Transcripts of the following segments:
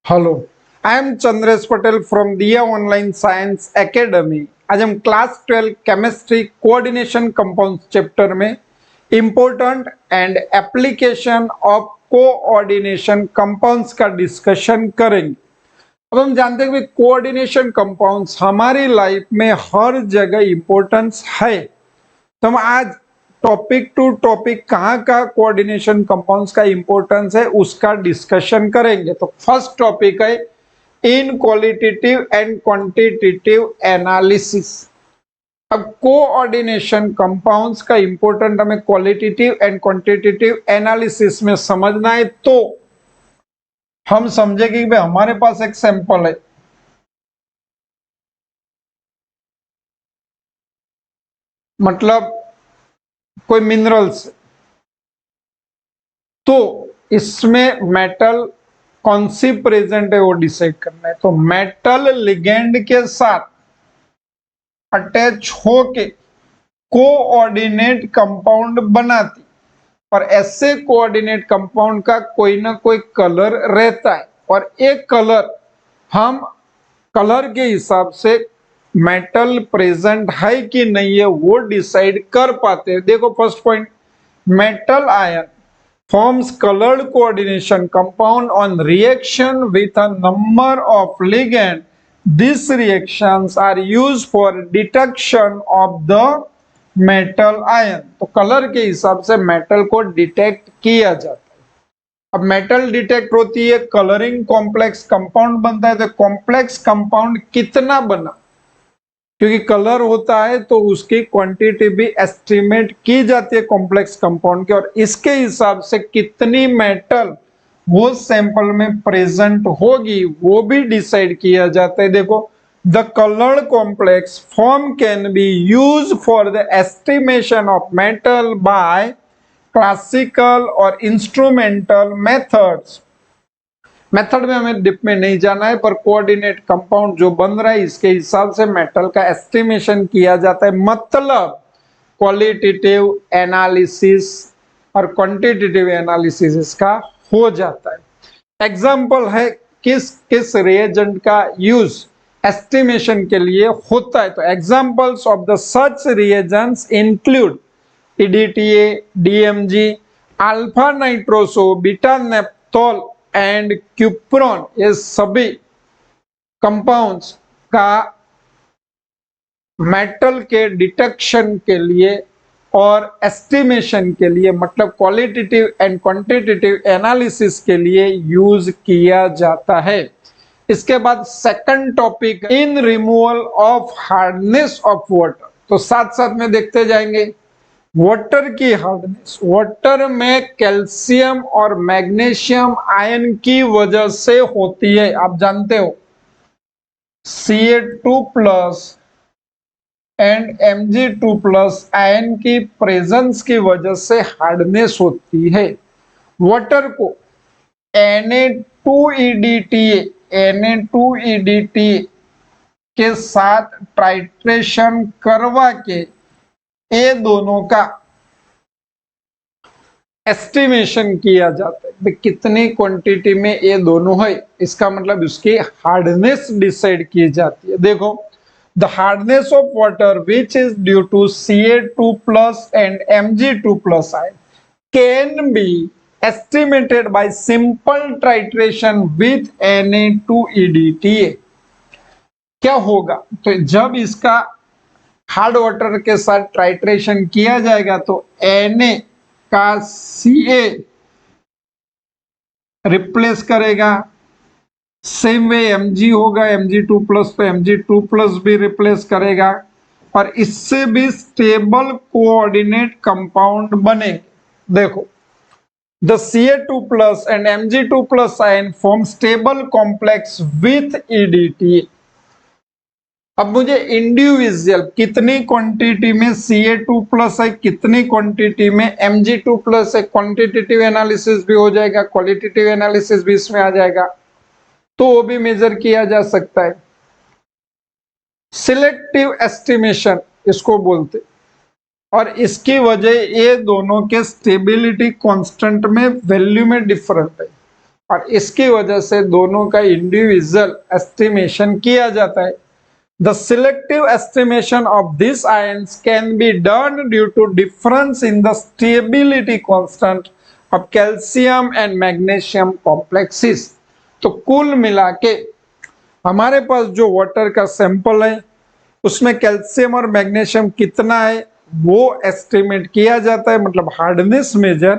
Hello, I am Chandresh Patel from Diya online science academy. आज हम class 12 chemistry coordination compounds chapter में important and application of coordination compounds का discussion करेंगे। अब हम जानते हैं कि कोऑर्डिनेशन कंपाउंड्स हमारी लाइफ में हर जगह इंपॉर्टेंस है, तो हम आज टॉपिक टू टॉपिक कहाँ का कोऑर्डिनेशन कंपाउंड्स का इंपॉर्टेंस है उसका डिस्कशन करेंगे। तो फर्स्ट टॉपिक है इन क्वालिटेटिव एंड क्वांटिटेटिव एनालिसिस। अब कोऑर्डिनेशन कंपाउंड्स का इंपॉर्टेंट हमें क्वालिटेटिव एंड क्वांटिटेटिव एनालिसिस में समझना है। तो हम समझेंगे कि भाई हमारे पास एक सैंपल है, मतलब कोई मिनरल्स, तो इसमें मेटल कौन सी प्रेजेंट है वो डिसाइड करना है। तो मेटल लिगेंड के साथ अटैच होके कोऑर्डिनेट कंपाउंड बनाती, और ऐसे कोऑर्डिनेट कंपाउंड का कोई ना कोई कलर रहता है, और एक कलर हम कलर के हिसाब से मेटल प्रेजेंट है कि नहीं है वो डिसाइड कर पाते हैं। देखो first point, metal ion forms colored coordination compound on reaction with a number of ligand. These reactions are used for detection of the metal ion. तो कलर के हिसाब से मेटल को डिटेक्ट किया जाता है। अब मेटल डिटेक्ट होती है, कलरिंग कॉम्प्लेक्स कंपाउंड बनता है। तो कॉम्प्लेक्स कंपाउंड कितना बना, क्योंकि कलर होता है तो उसकी क्वांटिटी भी एस्टिमेट की जाती है कॉम्प्लेक्स कंपाउंड की, और इसके हिसाब से कितनी मेटल वो सैंपल में प्रेजेंट होगी वो भी डिसाइड किया जाता है। देखो, the coloured complex form can be use for the estimation of metal by classical और इंस्ट्रूमेंटल मेथड्स। मेथड में हमें डिप में नहीं जाना है, पर कोऑर्डिनेट कंपाउंड जो बन रहा है इसके हिसाब से मेटल का एस्टिमेशन किया जाता है। मतलब क्वालिटेटिव एनालिसिस और क्वांटिटेटिव एनालिसिस इसका हो जाता है। एग्जांपल है किस किस रिएजेंट का यूज एस्टिमेशन के लिए होता है। तो examples of the such reagents include EDTA, DMG, alpha nitroso, beta naphthol and cupron. ये सभी कंपाउंड्स का मेटल के डिटेक्शन के लिए और एस्टिमेशन के लिए, मतलब क्वालिटेटिव एंड क्वांटिटेटिव एनालिसिस के लिए यूज किया जाता है। इसके बाद second topic, in removal of hardness of water. तो साथ साथ में देखते जाएंगे वाटर की हार्डनेस। वाटर में कैल्शियम और मैग्नीशियम आयन की वजह से होती है। आप जानते हो Ca2 plus and Mg2 ion की प्रेजेंस की वजह से हार्डनेस होती है। वाटर को Na2EDTA के साथ ट्राइट्रेशन करवा के ये दोनों का एस्टिमेशन किया जाता है, कितनी क्वांटिटी में ये दोनों है, इसका मतलब उसकी हार्डनेस डिसाइड की जाती है। देखो, the hardness of water which is due to Ca2 and Mg2 ion can be estimated by simple titration with Na2EDTA। क्या होगा, तो जब इसका हार्ड वाटर के साथ ट्राइट्रेशन किया जाएगा तो Na का Ca रिप्लेस करेगा, सेम वे Mg होगा, Mg2 तो Mg2 भी रिप्लेस करेगा, और इससे भी स्टेबल कोऑर्डिनेट कंपाउंड बने। देखो, the Ca2 and Mg2 ion form stable complex with EDTA। अब मुझे इंडिविजुअल कितनी क्वांटिटी में Ca2 है, कितनी क्वांटिटी में Mg2 है, क्वांटिटेटिव एनालिसिस भी हो जाएगा, क्वालिटेटिव एनालिसिस भी इसमें आ जाएगा, तो वो भी मेजर किया जा सकता है। सिलेक्टिव एस्टिमेशन इसको बोलते, और इसकी वजह ये दोनों के स्टेबिलिटी कांस्टेंट में वैल्यू में डिफरेंट है। और इसकी वजह से दोनों का इंडिविजुअल एस्टिमेशन किया जाता है। The selective estimation of these ions can be done due to difference in the stability constant of calcium and magnesium complexes। तो कुल मिला के हमारे पास जो वाटर का सैंपल है उसमें कैल्शियम और मैग्नीशियम कितना है वो एस्टिमेट किया जाता है, मतलब हार्डनेस मेजर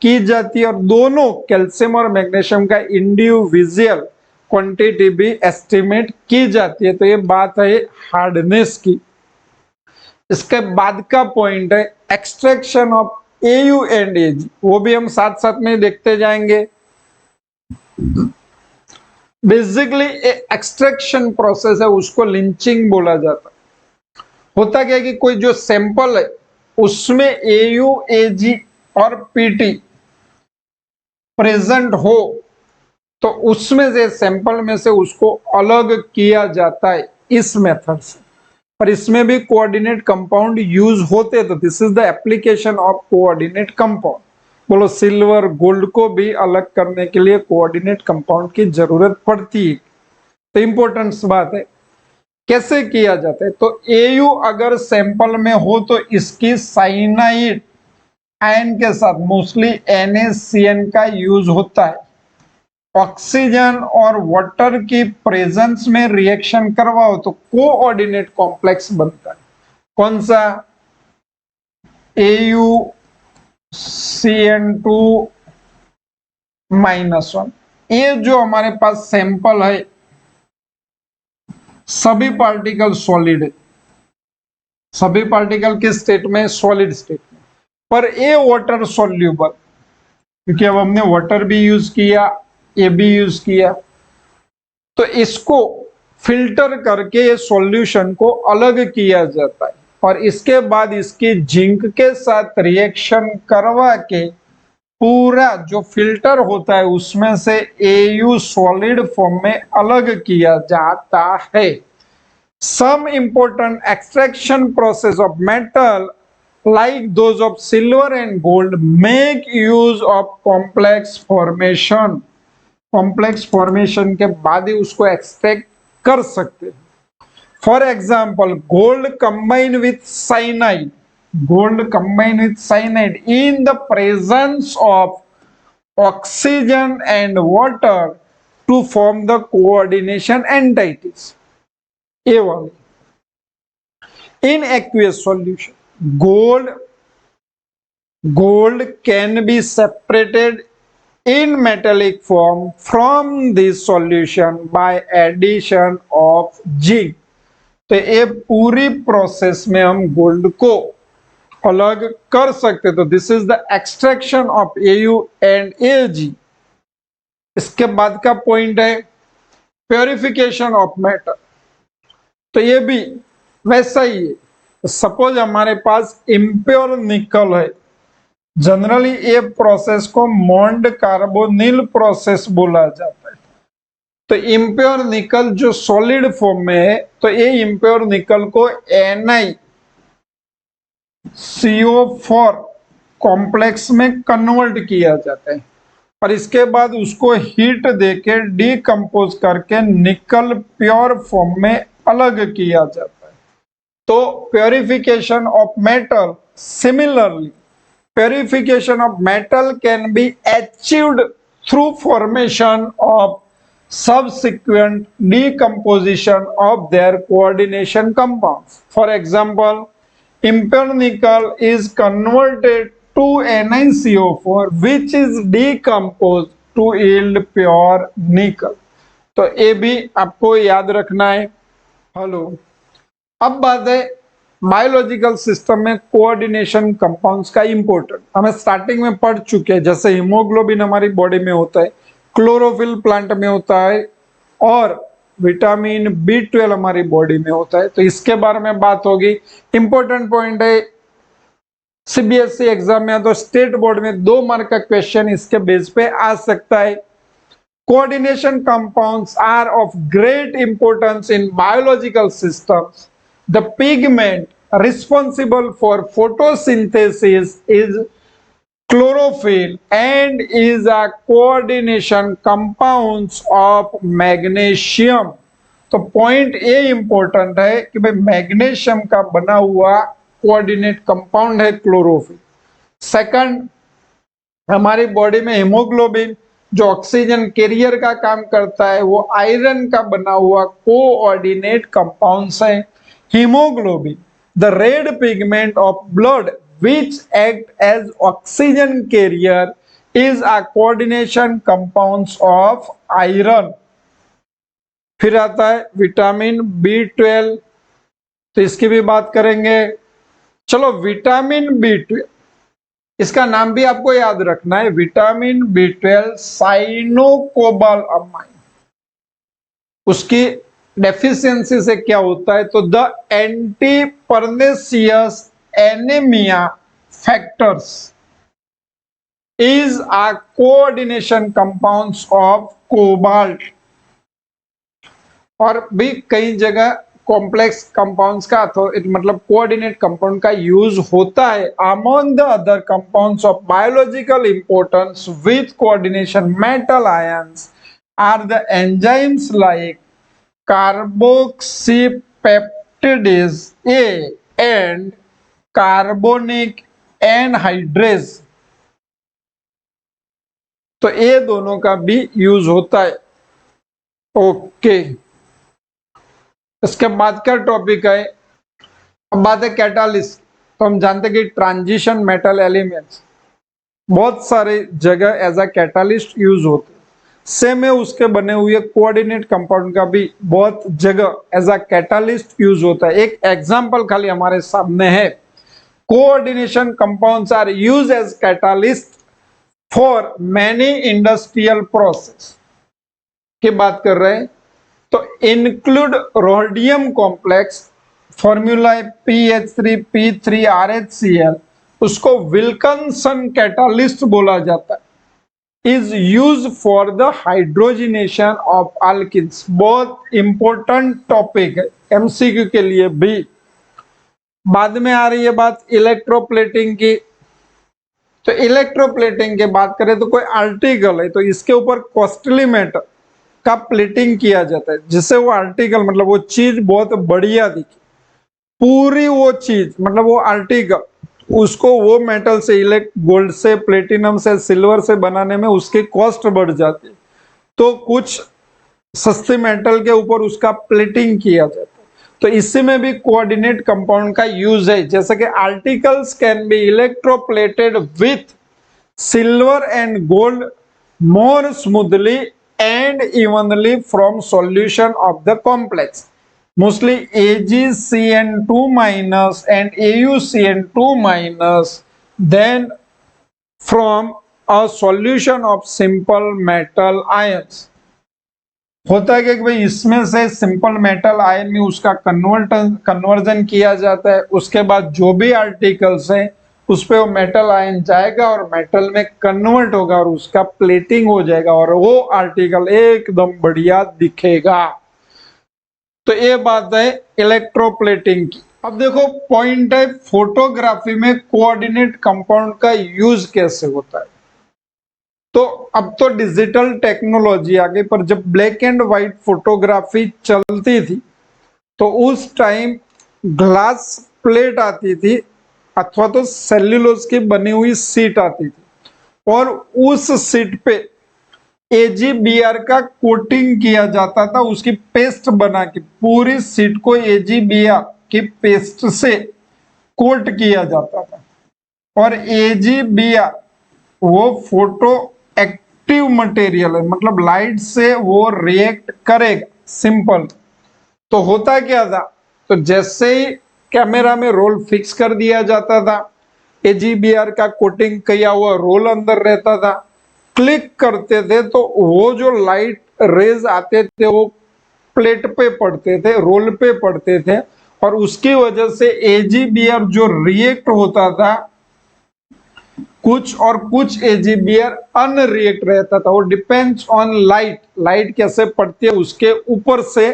की जाती है, और दोनों कैल्शियम और मैग्नीशियम का इंडिविजुअल क्वांटिटी भी एस्टिमेट की जाती है। तो ये बात है हार्डनेस की। इसके बाद का पॉइंट है एक्सट्रैक्शन ऑफ एयू एंड एजी, वो भी हम साथ साथ में देखते जाएंगे। बेसिकली एक्सट्रैक्शन प्रोसेस है उसको लिंचिंग बोला जाता है। होता क्या है कि कोई जो सैंपल है उसमें एयू एजी और पीटी प्रेजेंट हो तो उसमें से सैंपल में से उसको अलग किया जाता है इस मेथड से। पर इसमें भी कोऑर्डिनेट कंपाउंड यूज होते हैं, तो this is the application of coordinate compound. बोलो सिल्वर गोल्ड को भी अलग करने के लिए कोऑर्डिनेट कंपाउंड की जरूरत पड़ती है। तो इंपॉर्टेंट बात है कैसे किया जाता है। तो एयू अगर सैंपल में हो तो इसकी साइनाइड आयन के साथ मोस्टली NaCN का यूज होता है। ऑक्सीजन और वाटर की प्रेजेंस में रिएक्शन करवाओ तो कोऑर्डिनेट कॉम्प्लेक्स बनता है। कौन सा? AuCN2-1। ये जो हमारे पास सैंपल है सभी पार्टिकल सॉलिड है, सभी पार्टिकल किस स्टेट में? सॉलिड स्टेट में। पर ये वाटर सॉल्यूबल, क्योंकि अब हमने वाटर भी यूज किया ये भी यूज किया, तो इसको फिल्टर करके ये सॉल्यूशन को अलग किया जाता है और इसके बाद इसकी जिंक के साथ रिएक्शन करवा के पूरा जो फिल्टर होता है उसमें से एयू सॉलिड फॉर्म में अलग किया जाता है। Some important extraction process of metal like those of silver and gold make use of complex formation। Complex formation के बाद ही उसको एक्सट्रैक्ट कर सकते हैं। For example gold combine with cyanide, gold combine with cyanide in the presence of oxygen and water to form the coordination entities. ए वाली in aqueous solution gold can be separated in metallic form from this solution by addition of zinc। तो ये पूरी process में हम gold को अलग कर सकते। तो this is the extraction of AU and AG। इसके बाद का पॉइंट है प्योरिफिकेशन ऑफ मेटल। तो ये भी वैसा ही है। सपोज हमारे पास इम्प्योर निकल है, जनरली ये प्रोसेस को मोंड कार्बोनिल प्रोसेस बोला जाता है। तो इम्प्योर निकल जो सॉलिड फॉर्म में है तो ये इम्प्योर निकल को NiCO4 कॉम्प्लेक्स में कन्वर्ट किया जाता है और इसके बाद उसको हीट देके डिकम्पोज करके निकल प्योर फॉर्म में अलग किया जाता है। तो purification of metal, similarly purification of metal can be achieved through formation of subsequent decomposition of their coordination compounds। For example, impure nickel is converted to NiCO4 which is decomposed to yield pure nickel। तो ये भी आपको याद रखना है। Hello, अब बात है बायोलॉजिकल सिस्टम में कोऑर्डिनेशन कंपाउंड्स का इंपॉर्टेंट। हमें स्टार्टिंग में पढ़ चुके हैं, जैसे हीमोग्लोबिन हमारी बॉडी में होता है, क्लोरोफिल प्लांट में होता है और विटामिन B12 हमारी बॉडी में होता है। तो इसके बारे में बात होगी। इंपॉर्टेंट पॉइंट है CBSE एग्जाम में तो स्टेट बोर्ड में 2 मार्क का क्वेश्चन इसके बेस पे आ सकता है। Coordination compounds are of great importance in biological systems. The pigment responsible for photosynthesis is chlorophyll and is a coordination compounds of magnesium। तो पॉइंट ए इंपॉर्टेंट है कि भाई मैग्नीशियम का बना हुआ कोऑर्डिनेट कंपाउंड है क्लोरोफिल। सेकंड, हमारी body में हीमोग्लोबिन जो ऑक्सीजन कैरियर का काम करता है वो आयरन का बना हुआ कोऑर्डिनेट कंपाउंड्स है। Haemoglobin the red pigment of blood which act as oxygen carrier is a coordination compounds of iron। फिर आता है विटामिन B12, तो इसकी भी बात करेंगे। चलो विटामिन B12, इसका नाम भी आपको याद रखना है, विटामिन B12 साइनोकोबालामाइन। उसकी डेफिशिएंसी से क्या होता है, तो the anti pernicious anaemia factors is a coordination compounds of cobalt. और भी कई जगह कॉम्प्लेक्स कंपाउंड्स का मतलब कोऑर्डिनेट कंपाउंड का यूज होता है। Among the other compounds of biological importance with coordination metal ions are the enzymes like carboxypeptidase A and carbonic anhydrase. तो ये दोनों का भी यूज होता है। ओके, इसके बाद का टॉपिक है, अब बात है कैटालिस्ट। तो हम जानते हैं कि ट्रांजिशन मेटल एलिमेंट्स बहुत सारे जगह एज अ कैटालिस्ट यूज होते हैं। सेम है उसके बने हुए कोऑर्डिनेट कंपाउंड का भी बहुत जगह एज अ कैटालिस्ट यूज होता है। एक एग्जांपल खाली हमारे सामने है, coordination compounds are used as catalyst for many industrial process की बात कर रहे हैं। तो include rhodium complex, formula PH3P3RHCl, उसको विल्किंसन कैटालिस्ट बोला जाता है। Is use for the hydrogenation of alkenes. बहुत इंपॉर्टेंट टॉपिक है एमसीक्यू के लिए भी। बाद में आ रही है बात इलेक्ट्रोप्लेटिंग की। तो इलेक्ट्रोप्लेटिंग की बात करें तो कोई आर्टिकल है तो इसके ऊपर कॉस्टली मेटल का प्लेटिंग किया जाता है, जिससे वो आर्टिकल मतलब वो चीज बहुत बढ़िया दिखे। पूरी वो चीज मतलब वो आर्टिकल उसको वो मेटल से गोल्ड से, प्लेटिनम से, सिल्वर से बनाने में उसकी कॉस्ट बढ़ जाती है। तो कुछ सस्ते मेटल के ऊपर उसका प्लेटिंग किया जाता है। तो इसी में भी कोऑर्डिनेट कंपाउंड का यूज है, जैसे कि articles can be electroplated with silver and gold more smoothly and evenly from solution of the complex, mostly AgCN2- and AuCN2- then from a solution of simple metal ions। होता है कि भाई इसमें से सिंपल मेटल आयन में उसका conversion किया जाता है। उसके बाद जो भी आर्टिकल्स हैं उस पे वो मेटल आयन जाएगा और मेटल में कन्वर्ट होगा और उसका प्लेटिंग हो जाएगा और वो आर्टिकल एकदम बढ़िया दिखेगा। तो ये बात है इलेक्ट्रोप्लेटिंग की। अब देखो पॉइंट है फोटोग्राफी में कोऑर्डिनेट कंपाउंड का यूज कैसे होता है। तो अब तो डिजिटल टेक्नोलॉजी आ गई, पर जब ब्लैक एंड व्हाइट फोटोग्राफी चलती थी तो उस टाइम ग्लास प्लेट आती थी अथवा तो सेल्यूलोज की बनी हुई सीट आती थी और उस सीट पे AgBr का कोटिंग किया जाता था। उसकी पेस्ट बना के पूरी सीट को AgBr की पेस्ट से कोट किया जाता था और AgBr वो फोटो एक्टिव मटेरियल है, मतलब लाइट से वो रिएक्ट करेगा। सिंपल। तो होता क्या था, तो जैसे ही कैमरा में रोल फिक्स कर दिया जाता था, AgBr का कोटिंग किया हुआ रोल अंदर रहता था, क्लिक करते थे तो वो जो लाइट रेज आते थे वो प्लेट पे पड़ते थे, रोल पे पड़ते थे और उसकी वजह से AgBr जो रिएक्ट होता था कुछ और कुछ AgBr अनरिएक्ट रहता था। वो डिपेंड्स ऑन लाइट कैसे पड़ती है उसके ऊपर से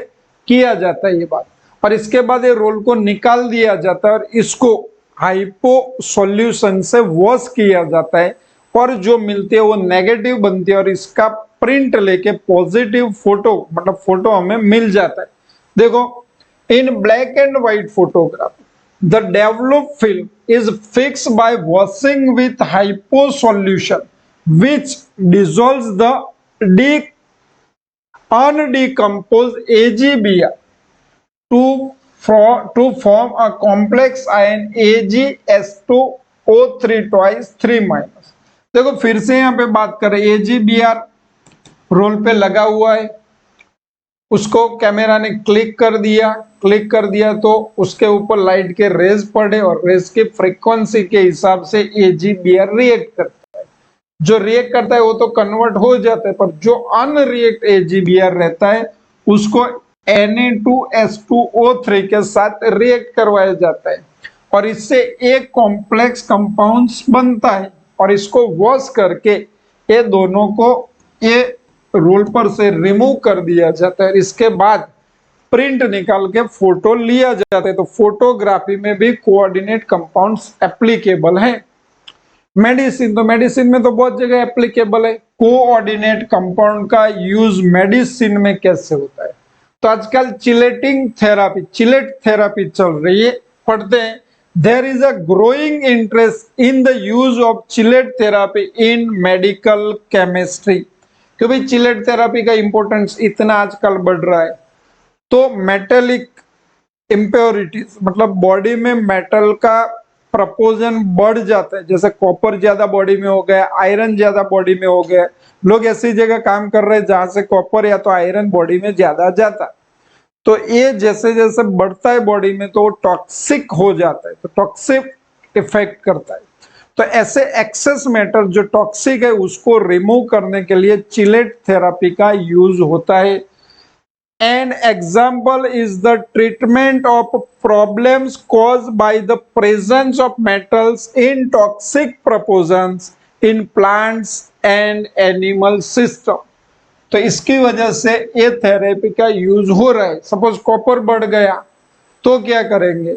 किया जाता है ये बात। और इसके बाद ये रोल को निकाल दिया जाता है और इसको हाइपो सॉल्यूशन से वॉश किया जाता है पर जो मिलती है वो नेगेटिव बनती है और इसका प्रिंट लेके पॉजिटिव फोटो मतलब फोटो हमें मिल जाता है। देखो, in black and white photography the develop film is fix by washing with hypo solution which dissolves the undecomposed AgBr to form a complex ion AgS2O3 twice 3 minus। देखो फिर से यहाँ पे बात करें, AgBr रोल पे लगा हुआ है, उसको कैमरा ने क्लिक कर दिया तो उसके ऊपर लाइट के रेज पड़े और रेज के फ्रीक्वेंसी के हिसाब से AgBr रिएक्ट करता है। जो रिएक्ट करता है वो तो कन्वर्ट हो जाता है, पर जो अनरिएक्ट AgBr रहता है उसको Na2S2O3 के साथ रिएक्ट करवाया जाता है और इससे एक कॉम्प्लेक्स कंपाउंड्स बनता है और इसको वॉश करके ये दोनों को ये रोल पर से रिमूव कर दिया जाता है। इसके बाद प्रिंट निकाल के फोटो लिया जाता है। तो फोटोग्राफी में भी कोऑर्डिनेट कंपाउंड्स एप्लीकेबल है। मेडिसिन में तो बहुत जगह एप्लीकेबल है। कोऑर्डिनेट कंपाउंड का यूज मेडिसिन में कैसे होता है? तो आजकल चिलेट थेरापी चल रही है, पढ़ते हैं। There is a growing interest in the use of chelate therapy in medical chemistry. क्योंकि चिलेट थेरापी का इंपॉर्टेंस इतना आजकल बढ़ रहा है। तो मेटेलिक इम्प्योरिटीज मतलब बॉडी में मेटल का प्रपोजन बढ़ जाता है, जैसे कॉपर ज्यादा बॉडी में हो गया, आयरन ज्यादा बॉडी में हो गया। लोग ऐसी जगह काम कर रहे हैं जहां से कॉपर या तो आयरन बॉडी में ज्यादा जाता, तो ये जैसे जैसे बढ़ता है बॉडी में तो वो टॉक्सिक हो जाता है, तो टॉक्सिक इफेक्ट करता है। तो ऐसे एक्सेस मैटर जो टॉक्सिक है उसको रिमूव करने के लिए चिलेट थेरापी का यूज होता है। An example is the treatment of problems caused by the presence of metals in toxic proportions in plants and animal system। तो इसकी वजह से ये थेरेपी का यूज हो रहा है। सपोज कॉपर बढ़ गया तो क्या करेंगे?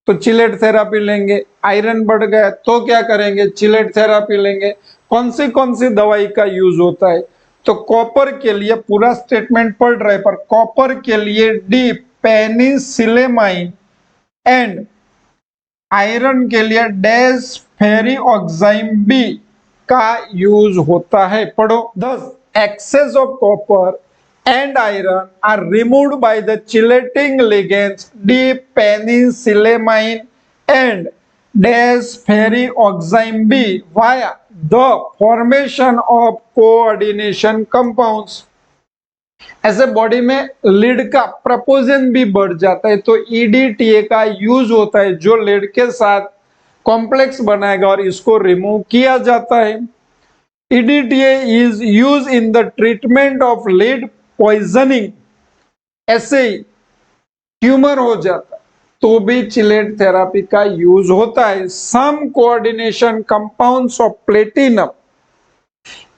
तो चिलेट थेरापी लेंगे। आयरन बढ़ गया तो क्या करेंगे? चिलेट थेरापी लेंगे। कौन सी दवाई का यूज होता है? तो कॉपर के लिए पूरा स्टेटमेंट पढ़ रहे, पर कॉपर के लिए डी पेनिसिलेमाइन एंड आयरन के लिए डैश फेरिऑक्साइम बी का यूज होता है। पढ़ो। दस excess of copper and iron are removed by the chelating ligands D-penicillamine and ferrioxime B via the formation of coordination compounds। ऐसे बॉडी में लीड का प्रपोजन भी बढ़ जाता है, तो EDTA का यूज होता है जो लीड के साथ कॉम्प्लेक्स बनाएगा और इसको रिमूव किया जाता है। EDTA is used in the treatment of lead poisoning। ऐसे ही ट्यूमर हो जाता तो भी चिलेट थेरापी का यूज होता है। Some coordination compounds of platinum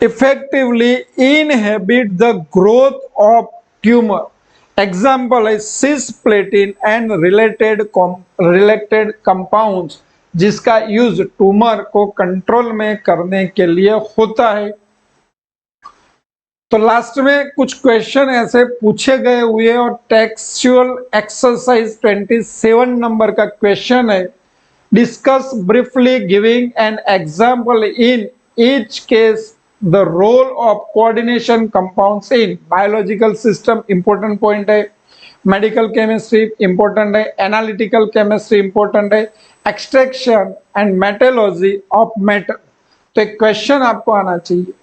effectively inhibit the growth of tumor। Example is cisplatin and related compounds जिसका यूज ट्यूमर को कंट्रोल में करने के लिए होता है। तो लास्ट में कुछ क्वेश्चन ऐसे पूछे गए हुए और टेक्सचुअल एक्सरसाइज 27 नंबर का क्वेश्चन है। Discuss briefly giving an example in each case the role of coordination compounds in biological system. Important point है। मेडिकल केमिस्ट्री इंपॉर्टेंट है। एनालिटिकल केमिस्ट्री इंपॉर्टेंट है। Extraction and metallurgy of metal. तो एक question आपको आना चाहिए,